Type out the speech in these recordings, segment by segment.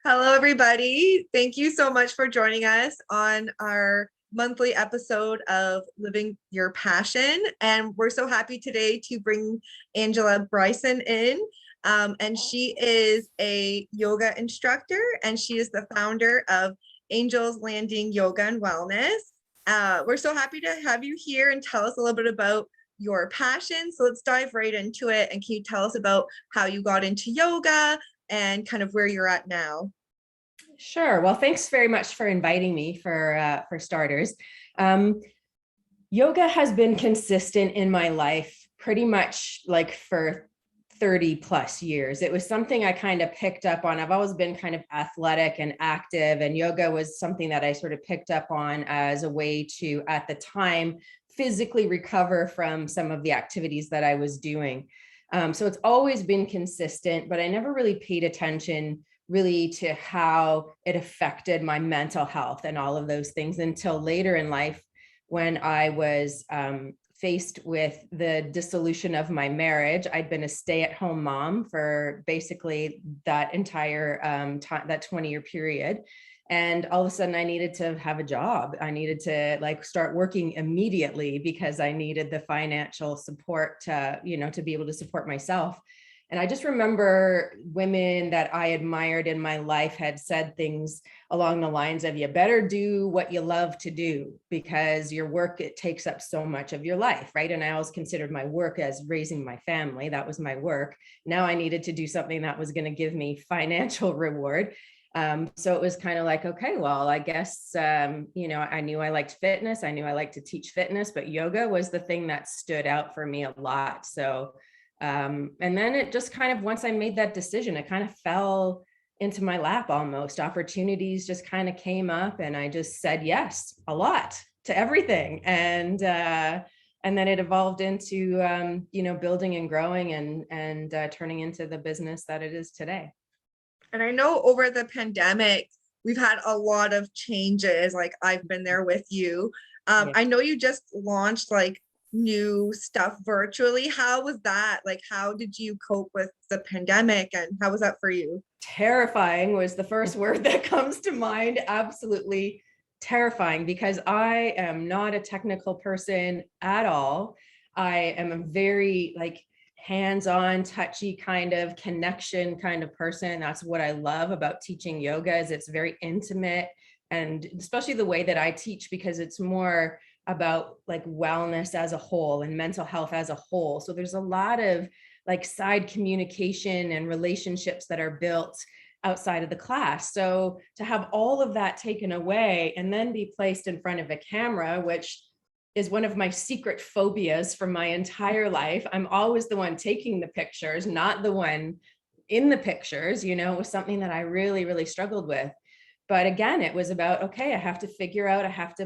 Hello, everybody. Thank you so much for joining us on our monthly episode of Living Your Passion. And we're so happy today to bring Angela Bryson in. And she is a yoga instructor and she is the founder of Angels Landing Yoga and Wellness. We're so happy to have you here and tell us a little bit about your passion. So let's dive right into it. And can you tell us about how you got into yoga and kind of where you're at now? Sure. Well, thanks very much for inviting me for starters. Yoga has been consistent in my life pretty much like for 30 plus years. It was something I kind of picked up on. I've always been kind of athletic and active, and yoga was something that I sort of picked up on as a way to, at the time, physically recover from some of the activities that I was doing. So it's always been consistent, but I never really paid attention really to how it affected my mental health and all of those things until later in life when I was faced with the dissolution of my marriage. I'd been a stay-at-home mom for basically that entire time, that 20-year period. And all of a sudden I needed to have a job. I needed to start working immediately because I needed the financial support to be able to support myself. And I just remember women that I admired in my life had said things along the lines of, you better do what you love to do because your work, it takes up so much of your life, right? And I always considered my work as raising my family. That was my work. Now I needed to do something that was going to give me financial reward. So it was kind of like, okay, well, I guess, I knew I liked fitness. I knew I liked to teach fitness, but yoga was the thing that stood out for me a lot. So and then it just kind of, once I made that decision, it kind of fell into my lap almost. Opportunities just kind of came up and I just said yes a lot to everything. And then it evolved into, building and growing and turning into the business that it is today. And I know over the pandemic, we've had a lot of changes. Like I've been there with you. Yeah. I know you just launched new stuff virtually. How was that? How did you cope with the pandemic and how was that for you? Terrifying was the first word that comes to mind. Absolutely terrifying because I am not a technical person at all. I am a very hands-on, touchy kind of connection kind of person. That's what I love about teaching yoga is it's very intimate, and especially the way that I teach because it's more about wellness as a whole and mental health as a whole. So there's a lot of side communication and relationships that are built outside of the class. So to have all of that taken away and then be placed in front of a camera, which is one of my secret phobias from my entire life. I'm always the one taking the pictures, not the one in the pictures, it was something that I really, really struggled with. But again, it was about, okay, I have to figure out, I have to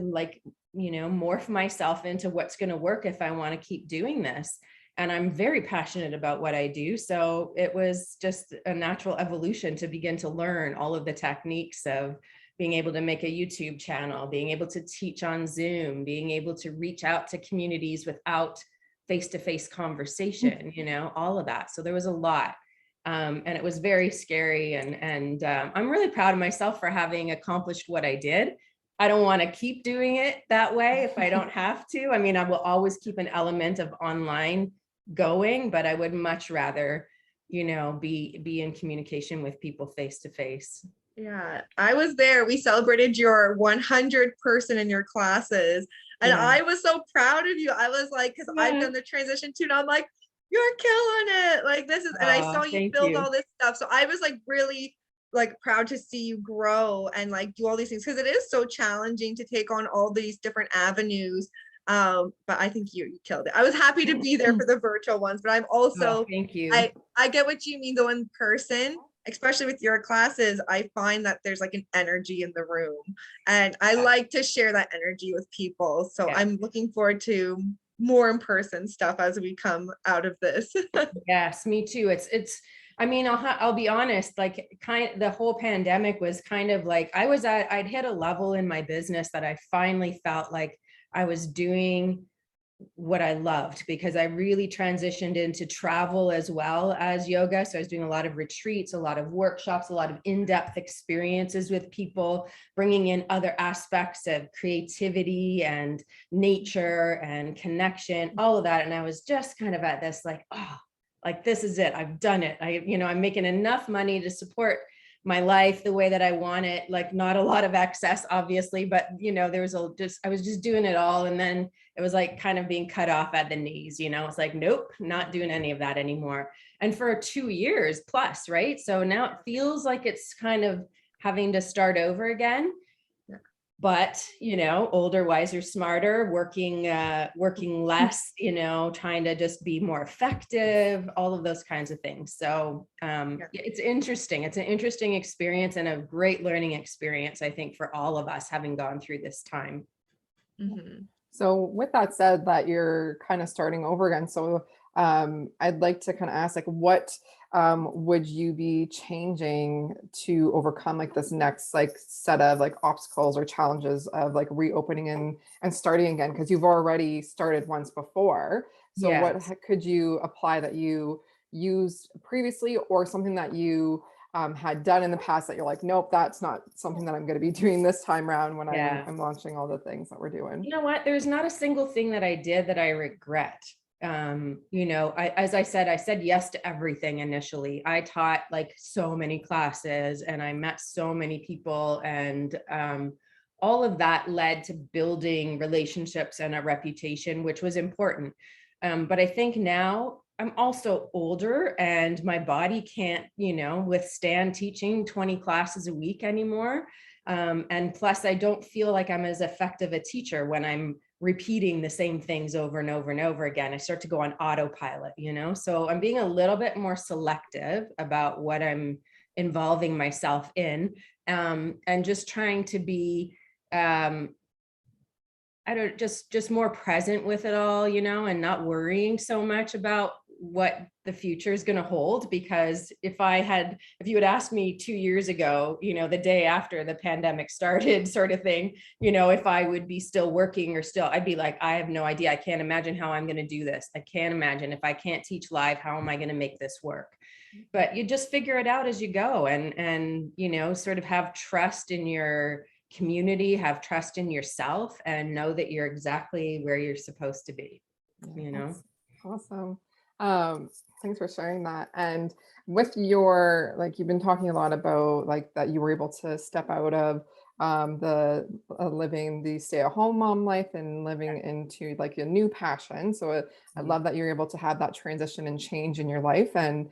morph myself into what's going to work if I want to keep doing this. And I'm very passionate about what I do. So it was just a natural evolution to begin to learn all of the techniques of being able to make a YouTube channel, being able to teach on Zoom, being able to reach out to communities without face-to-face conversation, all of that. So there was a lot. And it was very scary. And I'm really proud of myself for having accomplished what I did. I don't want to keep doing it that way if I don't have to. I mean, I will always keep an element of online going, but I would much rather, be in communication with people face to face. Yeah, I was there. We celebrated your 100 person in your classes. And Yeah. I was so proud of you. I was because I've done the transition too. And I'm like, you're killing it. This is, and I saw you build all this stuff. So I was really proud to see you grow and do all these things because it is so challenging to take on all these different avenues. But I think you killed it. I was happy to be there for the virtual ones, but I'm also, thank you. I get what you mean though in person, especially with your classes. I find that there's an energy in the room and I like to share that energy with people. So I'm looking forward to more in-person stuff as we come out of this. Yes, me too. I mean, I'll be honest, the whole pandemic was kind of I'd hit a level in my business that I finally felt like I was doing what I loved, because I really transitioned into travel as well as yoga. So I was doing a lot of retreats, a lot of workshops, a lot of in-depth experiences with people, bringing in other aspects of creativity and nature and connection, all of that. And I was just kind of at this like, oh, like, this is it. I've done it. I'm making enough money to support my life the way that I want it, like not a lot of excess, obviously, but there was I was just doing it all. And then it was like kind of being cut off at the knees, it's like, nope, not doing any of that anymore. And for 2 years plus, right? So now it feels like it's kind of having to start over again. But, older, wiser, smarter, working less, trying to just be more effective, all of those kinds of things. So it's interesting. It's an interesting experience and a great learning experience, I think, for all of us having gone through this time. Mm-hmm. So with that said, that you're kind of starting over again. So I'd like to kind of ask, like, what would you be changing to overcome like this next like set of like obstacles or challenges of like reopening and starting again? Because you've already started once before. So Yes. what could you apply that you used previously, or something that you had done in the past that you're like, nope, that's not something that I'm going to be doing this time around when I'm launching all the things that we're doing? You know what? There's not a single thing that I did that I regret. As I said yes to everything initially. I taught like so many classes and I met so many people, and all of that led to building relationships and a reputation, which was important. But I think now I'm also older and my body can't, withstand teaching 20 classes a week anymore. And plus, I don't feel like I'm as effective a teacher when I'm repeating the same things over and over and over again. I start to go on autopilot, so I'm being a little bit more selective about what I'm involving myself in, and just trying to be, just more present with it all, and not worrying so much about what the future is going to hold. Because if you had asked me 2 years ago, the day after the pandemic started sort of thing, if I would be still working or still, I'd be like, I have no idea. I can't imagine how I'm going to do this. I can't imagine if I can't teach live, how am I going to make this work? But you just figure it out as you go, and sort of have trust in your community, have trust in yourself, and know that you're exactly where you're supposed to be. That's awesome. Thanks for sharing that. And with your, like, you've been talking a lot about like that you were able to step out of the living the stay-at-home mom life and living into like a new passion. So I love that you're able to have that transition and change in your life. And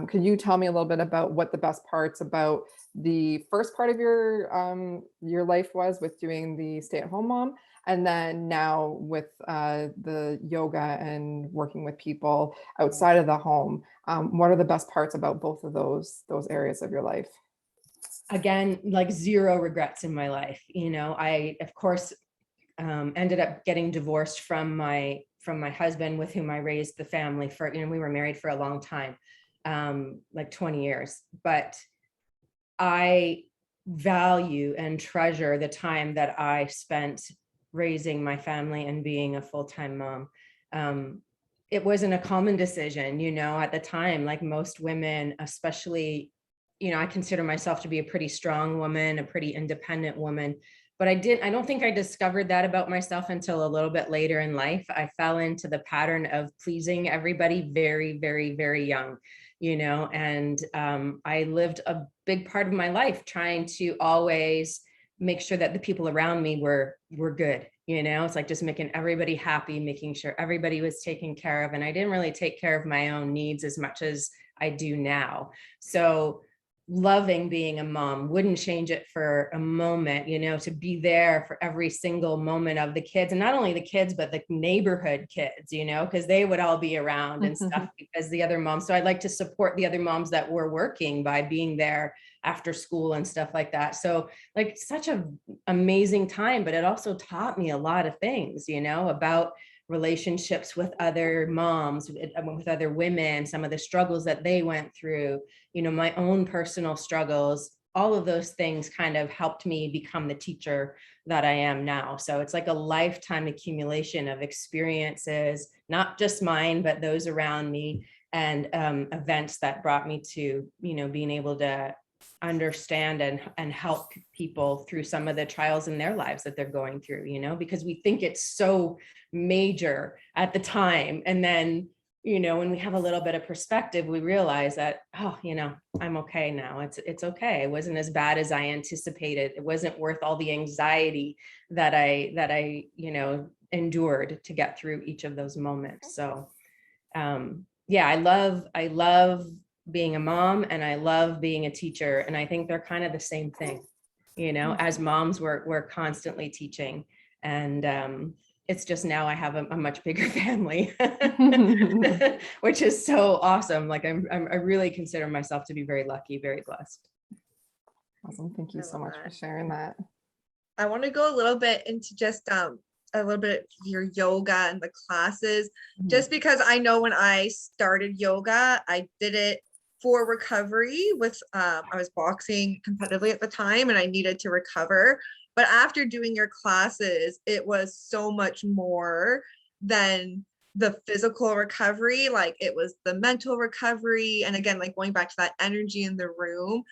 could you tell me a little bit about what the best parts about the first part of your life was with doing the stay-at-home mom, and then now with the yoga and working with people outside of the home? What are the best parts about both of those areas of your life? Again, like zero regrets in my life. I, of course, ended up getting divorced from my husband, with whom I raised the family for, we were married for a long time, like 20 years. But I value and treasure the time that I spent raising my family and being a full-time mom. It wasn't a common decision, at the time. Like most women, especially, I consider myself to be a pretty strong woman, a pretty independent woman, but I don't think I discovered that about myself until a little bit later in life. I fell into the pattern of pleasing everybody very, very, very young, and I lived a big part of my life trying to always make sure that the people around me were good. It's like just making everybody happy, making sure everybody was taken care of. And I didn't really take care of my own needs as much as I do now. So loving being a mom, wouldn't change it for a moment, to be there for every single moment of the kids, and not only the kids, but the neighborhood kids, because they would all be around and stuff, because the other moms. So I'd like to support the other moms that were working by being there after school and stuff like that. So like such an amazing time, but it also taught me a lot of things, about relationships with other moms, with other women, some of the struggles that they went through, my own personal struggles, all of those things kind of helped me become the teacher that I am now. So it's like a lifetime accumulation of experiences, not just mine, but those around me, and events that brought me to, being able to understand and help people through some of the trials in their lives that they're going through, because we think it's so major at the time. And then, when we have a little bit of perspective, we realize that, I'm okay now. It's okay. It wasn't as bad as I anticipated. It wasn't worth all the anxiety that I endured to get through each of those moments. So, yeah, I love being a mom, and I love being a teacher. And I think they're kind of the same thing. As moms, we're constantly teaching, and it's just now I have a much bigger family, which is so awesome. Like I really consider myself to be very lucky, very blessed. Awesome. Thank you so much for sharing that. I want to go a little bit into just a little bit of your yoga and the classes, just because I know when I started yoga, I did it for recovery with, I was boxing competitively at the time and I needed to recover. But after doing your classes, it was so much more than the physical recovery. Like it was the mental recovery. And again, like going back to that energy in the room.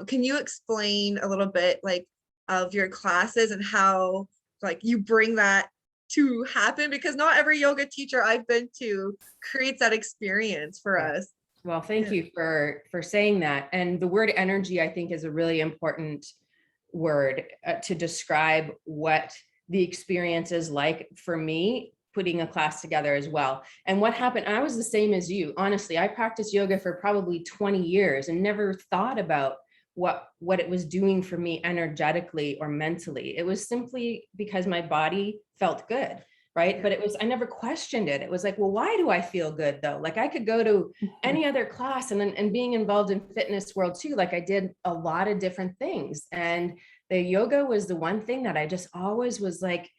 Can you explain a little bit like of your classes and how like you bring that to happen? Because not every yoga teacher I've been to creates that experience for us. Well, thank you for saying that. And the word energy, I think, is a really important word to describe what the experience is like for me putting a class together as well. And what happened, I was the same as you. Honestly, I practiced yoga for probably 20 years and never thought about what it was doing for me energetically or mentally. It was simply because my body felt good. Right. But I never questioned it. It was like, well, why do I feel good though? Like I could go to any other class and being involved in fitness world too. Like I did a lot of different things. And the yoga was the one thing that I just always was like,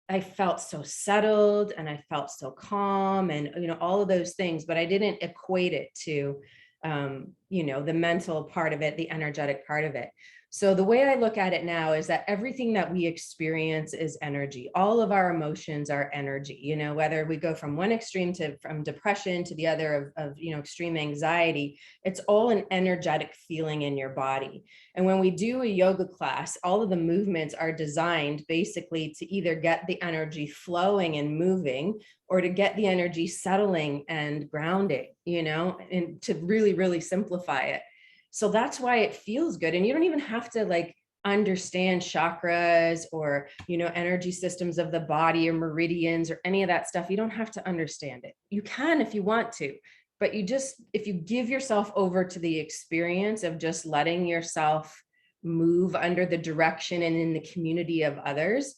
I felt so settled and I felt so calm and, all of those things, but I didn't equate it to, the mental part of it, the energetic part of it. So the way I look at it now is that everything that we experience is energy. All of our emotions are energy, whether we go from one extreme from depression to the other of extreme anxiety, it's all an energetic feeling in your body. And when we do a yoga class, all of the movements are designed basically to either get the energy flowing and moving or to get the energy settling and grounding, and to really, really simplify it. So that's why it feels good. And you don't even have to like understand chakras or, energy systems of the body or meridians or any of that stuff. You don't have to understand it. You can if you want to, but if you give yourself over to the experience of just letting yourself move under the direction and in the community of others,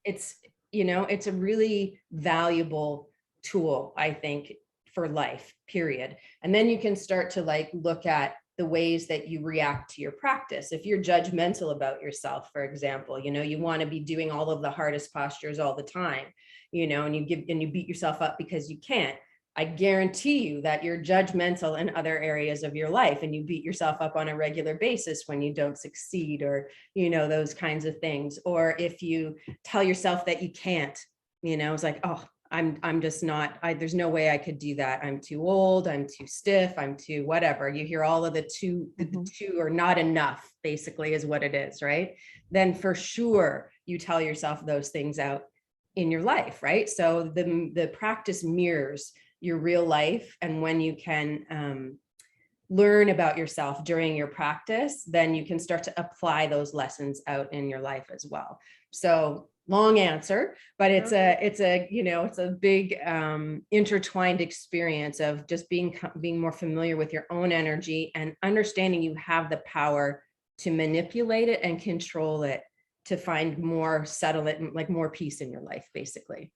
it's a really valuable tool, I think, for life, period. And then you can start to like look at the ways that you react to your practice. If you're judgmental about yourself, for example, you want to be doing all of the hardest postures all the time, and you beat yourself up because you can't. I guarantee you that you're judgmental in other areas of your life and you beat yourself up on a regular basis when you don't succeed or, those kinds of things. Or if you tell yourself that you can't, it's like, oh, I'm just not, there's no way I could do that. I'm too old. I'm too stiff. I'm too whatever. You hear all of the two or not enough, basically is what it is. Right. Then for sure you tell yourself those things out in your life. Right. So the practice mirrors your real life. And when you can learn about yourself during your practice, then you can start to apply those lessons out in your life as well. So long answer, but it's a big intertwined experience of just being more familiar with your own energy and understanding you have the power to manipulate it and control it to find more settlement, like more peace in your life, basically.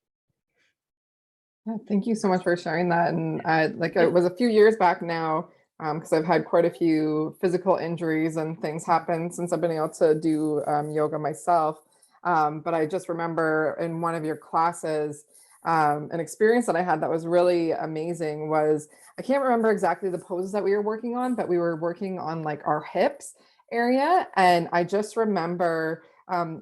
Thank you so much for sharing that. And it was a few years back now, because I've had quite a few physical injuries and things happen since I've been able to do yoga myself. But I just remember in one of your classes, an experience that I had that was really amazing was I can't remember exactly the poses that we were working on, but we were working on like our hips area. And I just remember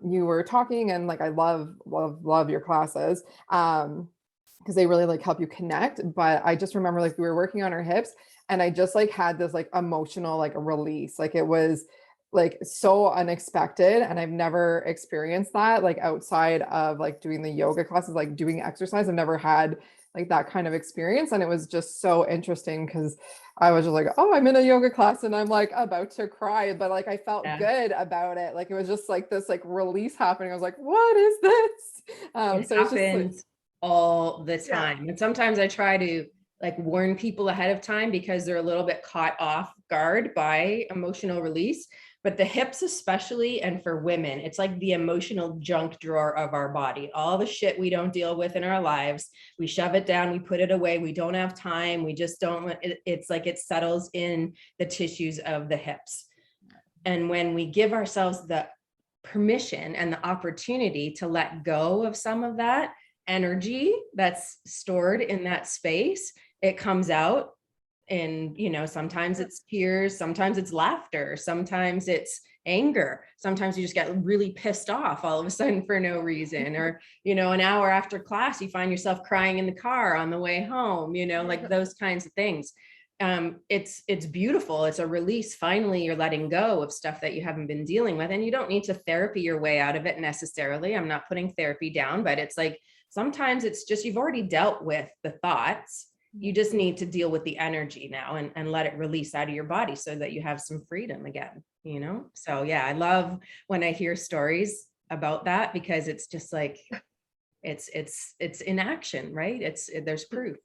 you were talking, and like I love your classes. Because they really like help you connect. But I just remember like we were working on our hips, and I just like had this like emotional like release. Like it was like so unexpected, and I've never experienced that like outside of like doing the yoga classes, like doing exercise. I've never had like that kind of experience, and it was just so interesting because I was just like, oh, I'm in a yoga class and I'm like about to cry, but like I felt Yeah. good about it. Like it was just like this like release happening. I was like, what is this? It So it's just like, happens all the Yeah. time. And sometimes I try to like warn people ahead of time because they're a little bit caught off guard by emotional release. But the hips, especially, and for women, it's like the emotional junk drawer of our body. All the shit we don't deal with in our lives, we shove it down, we put it away, we don't have time, we just don't, it's like it settles in the tissues of the hips. And when we give ourselves the permission and the opportunity to let go of some of that energy that's stored in that space, it comes out. And, you know, sometimes it's tears, sometimes it's laughter, sometimes it's anger, sometimes you just get really pissed off all of a sudden for no reason, or, you know, an hour after class, you find yourself crying in the car on the way home, you know, like those kinds of things. It's beautiful. It's a release. Finally, you're letting go of stuff that you haven't been dealing with, and you don't need to therapy your way out of it necessarily. I'm not putting therapy down, but it's like, sometimes it's just, you've already dealt with the thoughts. You just need to deal with the energy now and let it release out of your body so that you have some freedom again, you know? So yeah, I love when I hear stories about that, because it's just like, it's in action, right? There's proof.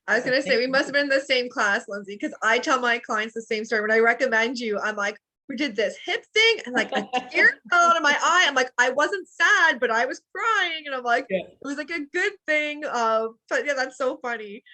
I was gonna say we must have been in the same class, Lindsay, because I tell my clients the same story. When I recommend you, I'm like, we did this hip thing, and like a tear fell out of my eye. I'm like, I wasn't sad, but I was crying, and I'm like, Yeah. it was like a good thing. But yeah, that's so funny.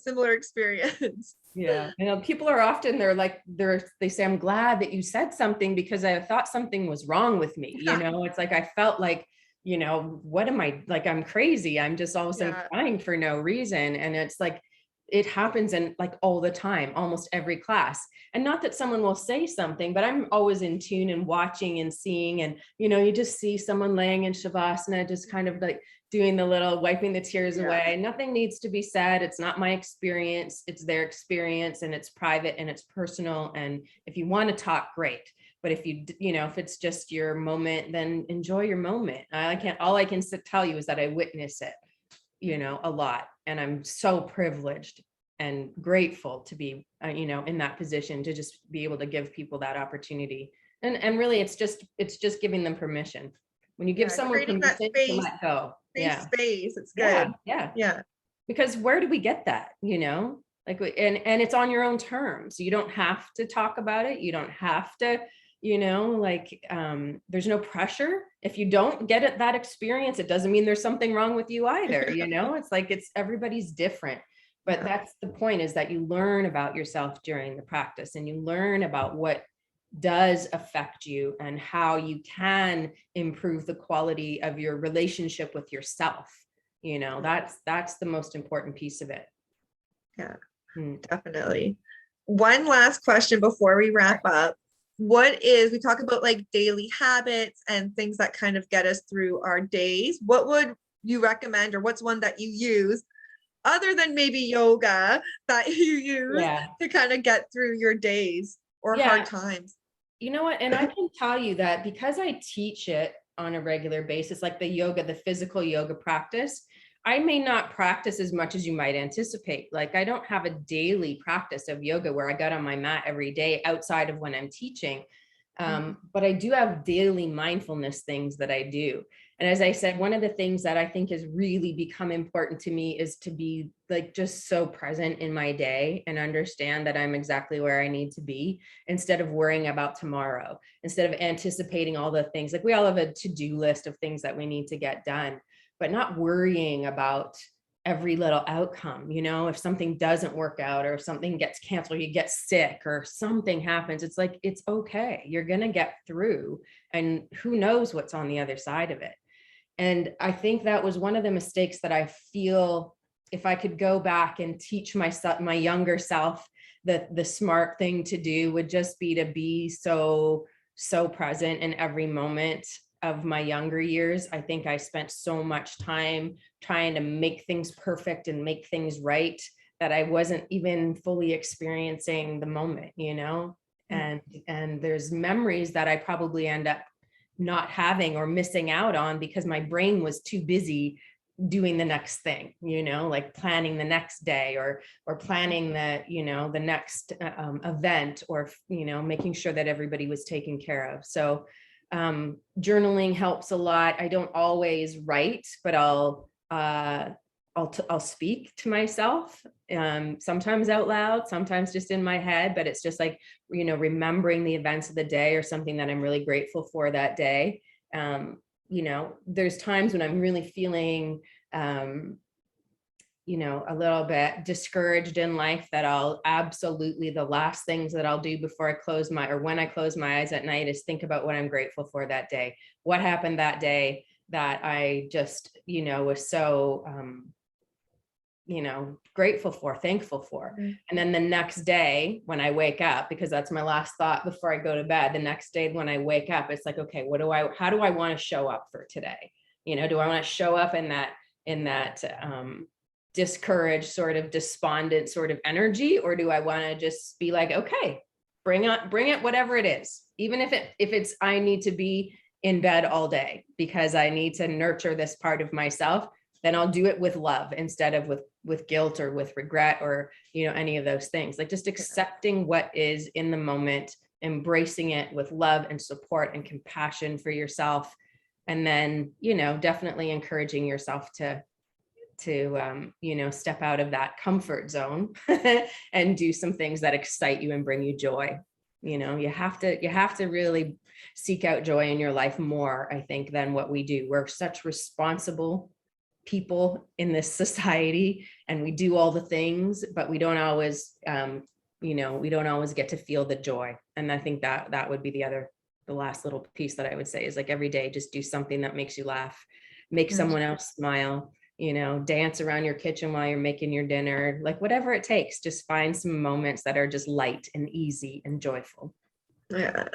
Similar experience. Yeah. You know, people are often, they say, I'm glad that you said something because I thought something was wrong with me. You know, it's like, I felt like, you know, what am I, like, I'm crazy. I'm just all of a sudden crying for no reason. And it's like, it happens in like all the time, almost every class. And not that someone will say something, but I'm always in tune and watching and seeing, and, you know, you just see someone laying in Shavasana, just kind of like doing the little wiping the tears away. Nothing needs to be said. It's not my experience. It's their experience, and it's private and it's personal. And if you want to talk, great. But if you know, if it's just your moment, then enjoy your moment. All I can tell you is that I witness it, you know, a lot. And I'm so privileged and grateful to be, you know, in that position to just be able to give people that opportunity. And really, it's just giving them permission. When you give someone permission to let go. Space. It's good. Yeah. Because where do we get that? You know, like, and it's on your own terms. You don't have to talk about it. You don't have to, you know, like, there's no pressure. If you don't get it, that experience, it doesn't mean there's something wrong with you either. You know, it's like, everybody's different. But that's the point, is that you learn about yourself during the practice, and you learn about what does affect you and how you can improve the quality of your relationship with yourself. You know, that's the most important piece of it. Yeah, definitely. One last question before we wrap up. We talk about like daily habits and things that kind of get us through our days. What would you recommend, or what's one that you use other than maybe yoga that you use to kind of get through your days or hard times? You know what? And I can tell you that because I teach it on a regular basis, like the physical yoga practice, I may not practice as much as you might anticipate. Like, I don't have a daily practice of yoga where I get on my mat every day outside of when I'm teaching. But I do have daily mindfulness things that I do. And as I said, one of the things that I think has really become important to me is to be like just so present in my day and understand that I'm exactly where I need to be, instead of worrying about tomorrow, instead of anticipating all the things. Like, we all have a to-do list of things that we need to get done, but not worrying about every little outcome. You know, if something doesn't work out, or if something gets canceled, you get sick, or something happens, it's like, it's okay. You're going to get through, and who knows what's on the other side of it. And I think that was one of the mistakes that I feel if I could go back and teach myself, my younger self, the smart thing to do would just be to be so present in every moment of my younger years. I think I spent so much time trying to make things perfect and make things right that I wasn't even fully experiencing the moment, you know? And there's memories that I probably end up not having or missing out on because my brain was too busy doing the next thing, you know, like planning the next day or planning the, you know, the next event, or, you know, making sure that everybody was taken care of. So journaling helps a lot. I don't always write, but I'll speak to myself, sometimes out loud, sometimes just in my head, but it's just like, you know, remembering the events of the day or something that I'm really grateful for that day. You know, there's times when I'm really feeling, you know, a little bit discouraged in life, that I'll absolutely, the last things that I'll do before I close when I close my eyes at night is think about what I'm grateful for that day. What happened that day that I just, you know, was so, you know, grateful for, thankful for. And then the next day when I wake up, because that's my last thought before I go to bed, the next day when I wake up, it's like, okay, how do I want to show up for today? You know, do I want to show up in that discouraged, sort of despondent sort of energy, or do I want to just be like, okay, bring it, whatever it is, even if it's I need to be in bed all day because I need to nurture this part of myself, then I'll do it with love instead of with guilt or with regret or, you know, any of those things. Like just accepting what is in the moment, embracing it with love and support and compassion for yourself. And then, you know, definitely encouraging yourself to you know, step out of that comfort zone and do some things that excite you and bring you joy. You know, you have to really seek out joy in your life more, I think, than what we do. We're such responsible people in this society, and we do all the things, but we don't always, you know, we don't always get to feel the joy. And I think that would be the last little piece that I would say is like every day, just do something that makes you laugh, make someone else smile, you know, dance around your kitchen while you're making your dinner, like whatever it takes, just find some moments that are just light and easy and joyful. Yeah.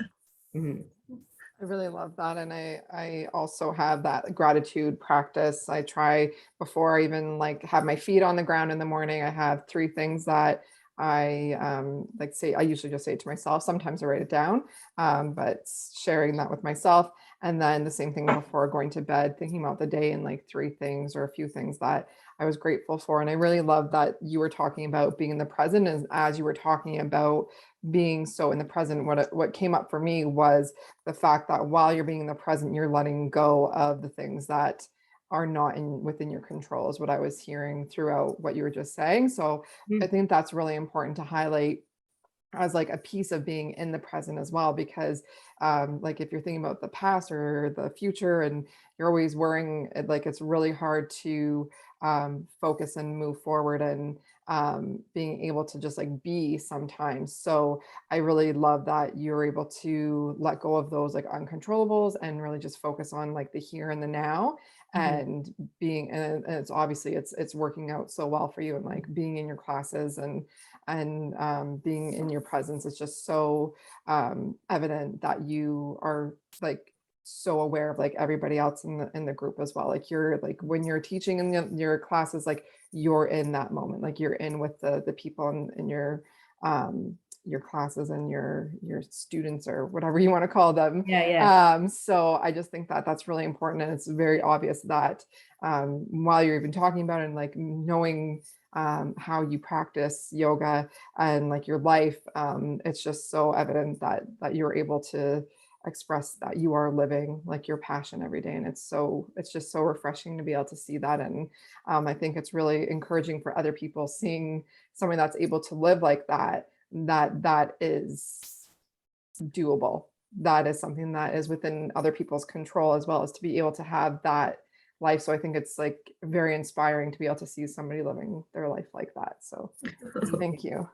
Mm-hmm. I really love that. And I also have that gratitude practice. I try before I even like have my feet on the ground in the morning, I have 3 things that I like say, I usually just say it to myself. Sometimes I write it down, but sharing that with myself. And then the same thing before going to bed, thinking about the day and like 3 things or a few things that I was grateful for. And I really love that you were talking about being in the present. And as you were talking about being so in the present, what came up for me was the fact that while you're being in the present, you're letting go of the things that are not within your control, is what I was hearing throughout what you were just saying. So I think that's really important to highlight as like a piece of being in the present as well, because like if you're thinking about the past or the future and you're always worrying, like it's really hard to focus and move forward and being able to just like be sometimes. So I really love that you're able to let go of those like uncontrollables and really just focus on like the here and the now. And being, and it's obviously it's working out so well for you, and like being in your classes and being in your presence. It's just so evident that you are like so aware of like everybody else in the group as well. Like you're like when you're teaching in your classes, like you're in that moment, like you're in with the people in your classes and your students or whatever you want to call them. So I just think that that's really important, and it's very obvious that while you're even talking about it and like knowing how you practice yoga and like your life, it's just so evident that you're able to express that you are living like your passion every day. And it's just so refreshing to be able to see that. And I think it's really encouraging for other people seeing someone that's able to live like that is doable. That is something that is within other people's control, as well as to be able to have that life. So I think it's like very inspiring to be able to see somebody living their life like that. So thank you.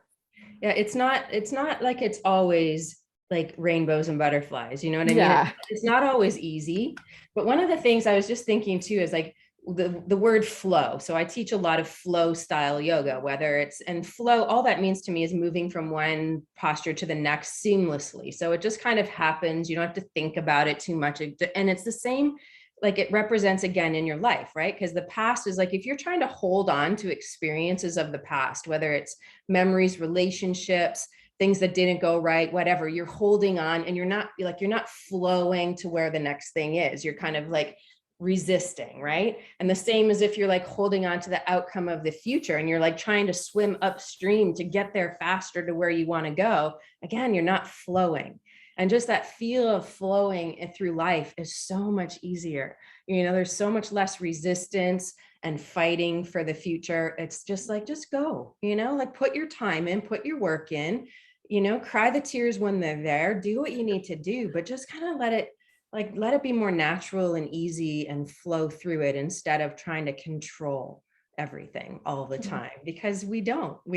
Yeah, it's not like it's always like rainbows and butterflies, you know what I mean? Yeah. It's not always easy. But one of the things I was just thinking too is like the word flow. So I teach a lot of flow style yoga, whether it's, and flow, all that means to me is moving from one posture to the next seamlessly. So it just kind of happens. You don't have to think about it too much. And it's the same, like it represents again in your life, right? Because the past is like, if you're trying to hold on to experiences of the past, whether it's memories, relationships, things that didn't go right, whatever, you're holding on and you're not flowing to where the next thing is. You're kind of like resisting, right? And the same as if you're like holding on to the outcome of the future and you're like trying to swim upstream to get there faster to where you want to go. Again, you're not flowing. And just that feel of flowing through life is so much easier. You know, there's so much less resistance and fighting for the future. It's just like, just go, you know, like put your time in, put your work in, you know, cry the tears when they're there, do what you need to do, but just kind of let it be more natural and easy and flow through it instead of trying to control everything all the time, because we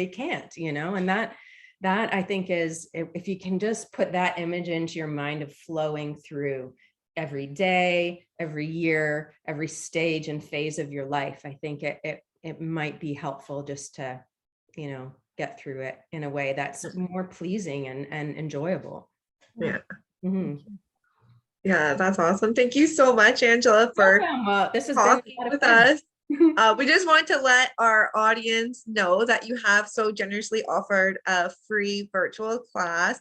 can't, you know, and that I think is, if you can just put that image into your mind of flowing through every day, every year, every stage and phase of your life, I think it might be helpful just to, you know, get through it in a way that's more pleasing and enjoyable. Yeah. Mm-hmm. Yeah, that's awesome. Thank you so much, Angela, for This has talking been with us. We just want to let our audience know that you have so generously offered a free virtual class.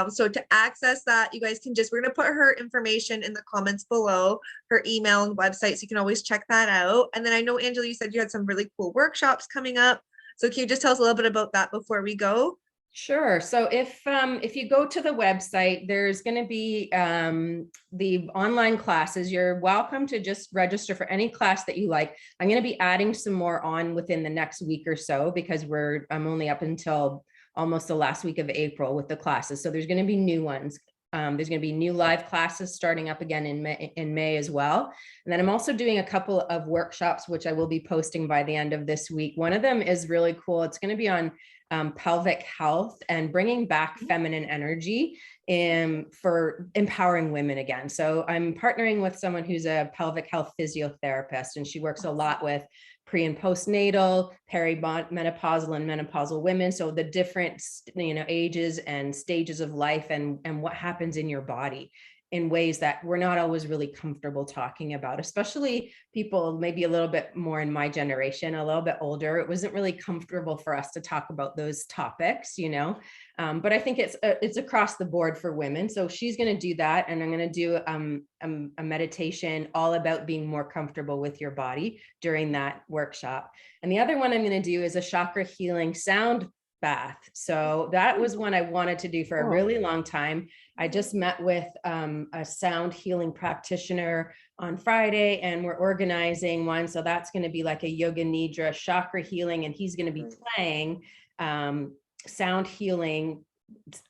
So to access that, you guys can we're going to put her information in the comments below, her email and website, so you can always check that out. And then I know, Angela, you said you had some really cool workshops coming up. So can you just tell us a little bit about that before we go? Sure. So if you go to the website, there's going to be the online classes. You're welcome to just register for any class that you like. I'm going to be adding some more on within the next week or so, because I'm only up until almost the last week of April with the classes. So there's going to be new ones. There's going to be new live classes starting up again in May as well. And then I'm also doing a couple of workshops, which I will be posting by the end of this week. One of them is really cool. It's going to be on pelvic health and bringing back feminine energy for empowering women again. So I'm partnering with someone who's a pelvic health physiotherapist, and she works a lot with pre and postnatal, perimenopausal and menopausal women. So the different, you know, ages and stages of life and what happens in your body in ways that we're not always really comfortable talking about, especially people maybe a little bit more in my generation, a little bit older. It wasn't really comfortable for us to talk about those topics, you know, but I think it's across the board for women. So she's going to do that. And I'm going to do a meditation all about being more comfortable with your body during that workshop. And the other one I'm going to do is a chakra healing sound bath. So that was one I wanted to do for a really long time. I just met with a sound healing practitioner on Friday, and we're organizing one. So that's going to be like a yoga nidra chakra healing, and he's going to be playing sound healing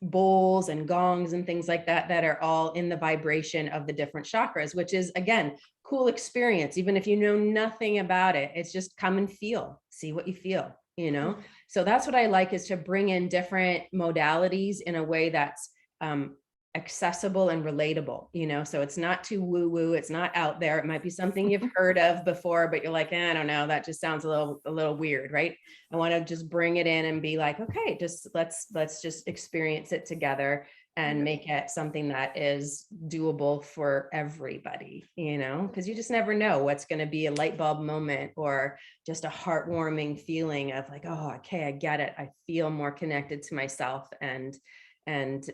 bowls and gongs and things like that are all in the vibration of the different chakras, which is, again, cool experience. Even if you know nothing about it, it's just come and feel, see what you feel, you know? So that's what I like, is to bring in different modalities in a way that's accessible and relatable, you know? So it's not too woo-woo, it's not out there. It might be something you've heard of before, but you're like, I don't know, that just sounds a little weird, right? I want to just bring it in and be like, okay, just let's just experience it together and make it something that is doable for everybody, you know, because you just never know what's going to be a light bulb moment or just a heartwarming feeling of like, oh, okay, I get it. I feel more connected to myself and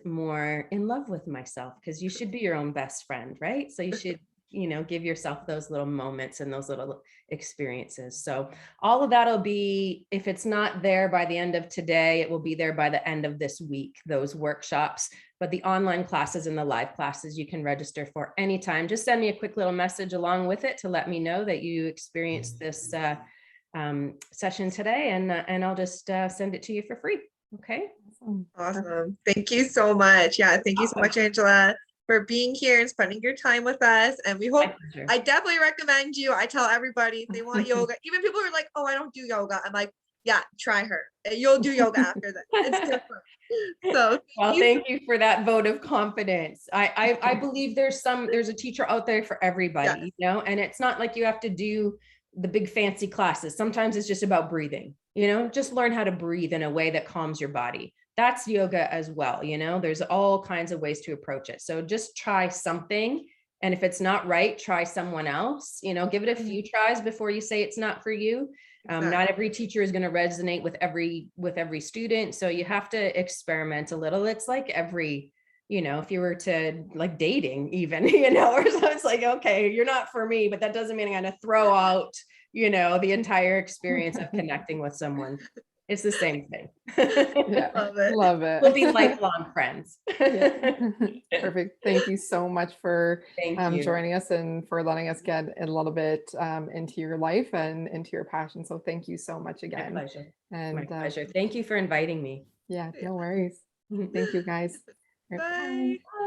more in love with myself, because you should be your own best friend, right? So you should, you know, give yourself those little moments and those little experiences. So all of that'll be, if it's not there by the end of today, it will be there by the end of this week, those workshops. But the online classes and the live classes you can register for anytime. Just send me a quick little message along with it to let me know that you experienced this session today, and I'll just send it to you for free. Okay. Awesome. Thank you so much. Yeah. Thank you so much, Angela, for being here and spending your time with us. And we hope, I definitely recommend you. I tell everybody if they want yoga, even people who are like, oh, I don't do yoga. I'm like, yeah, try her. You'll do yoga after that. It's different. So well, thank you for that vote of confidence. I believe there's a teacher out there for everybody, you know, and it's not like you have to do the big fancy classes. Sometimes it's just about breathing, just learn how to breathe in a way that calms your body. That's yoga as well. There's all kinds of ways to approach it. So just try something. And if it's not right, try someone else, give it a few tries before you say it's not for you. Not every teacher is going to resonate with every student. So you have to experiment a little. It's like every, if you were to like dating even, or so it's like, okay, you're not for me, but that doesn't mean I'm going to throw out, the entire experience of connecting with someone. It's the same thing. Yeah, Love it. love it. We'll be lifelong friends. Yeah. Perfect. Thank you so much for Thank you. joining us and for letting us get a little bit into your life and into your passion. So thank you so much My again. pleasure. And My pleasure. Thank you for inviting me. yeah, no worries. Thank you guys. All right, Bye. bye.